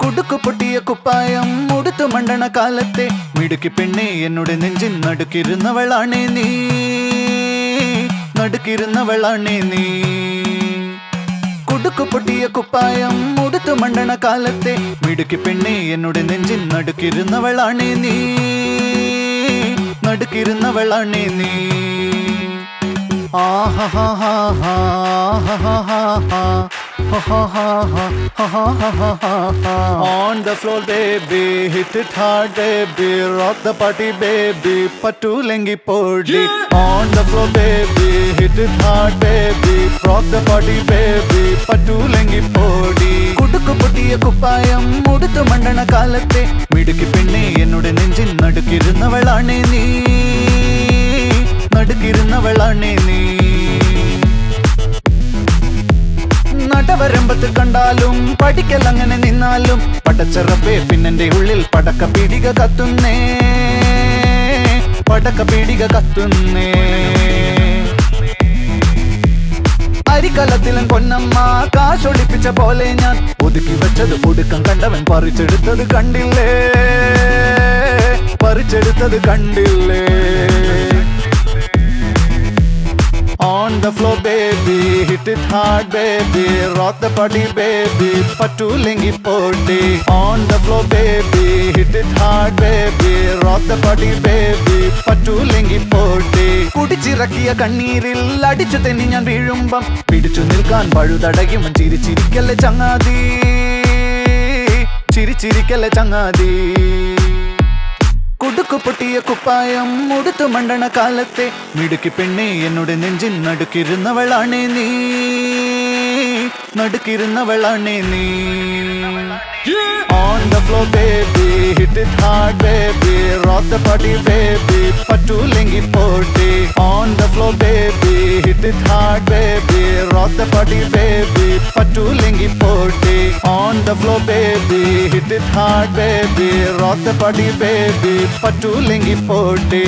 കുടുക്കു പൊട്ടിയ കുപ്പായം ഉടുത്തു മണ്ടണ കാലത്തെ മിടുക്കി പെണ്ണെ എന്നോട് നെഞ്ചിൻ നടുക്കിരുന്നവളാണേ നീ, നടുക്കിരുന്നവളാണേ നീ. കുടുക്കു പൊട്ടിയ കുപ്പായം ഉടുത്തു മണ്ടണ കാലത്തെ മിടുക്കി പെണ്ണെ എന്നോട് നെഞ്ചിൻ നടുക്കിരുന്നവളാണേ നീ, നടുക്കിരുന്നവളാണേ നീ. On the floor baby, hit it hard baby, rock the party baby, patulengi podi. On the floor baby, hit it hard baby, rock the party baby, patulengi podi. കുടുക്കു പൊട്ടിയ കുപ്പായം ഉടുത്തു മണ്ടണ കാലത്തെ മിടുക്കി പെണ്ണെ എന്നോട് നെഞ്ചിൻ നടുക്കിരുന്നവളാണേ നീ, നടുക്കിരുന്നവളാണേ നീ. നടവരമ്പത്ത് കണ്ടാലും പഠിക്കൽ അങ്ങനെ നിന്നാലും പടച്ചറപ്പേ പിന്നെന്റെ ഉള്ളിൽ പടക്ക പീടിക കത്തുന്നേ, പടക്ക പീടിക കത്തുന്നേ. അരിക്കലത്തിലും പൊന്നമ്മ കാശൊളിപ്പിച്ച പോലെ ഞാൻ ഒതുക്കി വെച്ചത് ഒടുക്കം കണ്ടവൻ പറിച്ചെടുത്തത് കണ്ടില്ലേ, പറിച്ചെടുത്തത് കണ്ടില്ലേ. On the floor baby, hit it hard baby, rock the party baby, patulengi podi. On the floor baby, hit it hard baby, rock the party baby, patulengi podi. കുടിച്ചിറക്കിയ കണ്ണീരിൽ അടിച്ചു തെന്നി ഞാൻ വീഴുമ്പം പിടിച്ചു നിൽക്കാൻ പഴുതടയും ചിരിച്ചിരിക്കല്ലേ ചങ്ങാതി, ചിരിച്ചിരിക്കല്ലേ ചങ്ങാതി. കുടുക്കു പൊട്ടിയ കുപ്പായം ഉടുത്തു മണ്ടണ കാലത്തെ മിടുക്കി പെണ്ണെ എന്നോട് നെഞ്ചിൻ നടുക്കിരുന്നവളാണേ നീ, നടുക്കിരുന്നവളാണേ നീ. On the floor baby, hit it hard baby, rock the party baby, patulengi podi. On the floor baby, hit it hard baby, rock the party baby, patulengi podi. On the floor baby, hit it hard baby, rock the party baby, patulengi podi.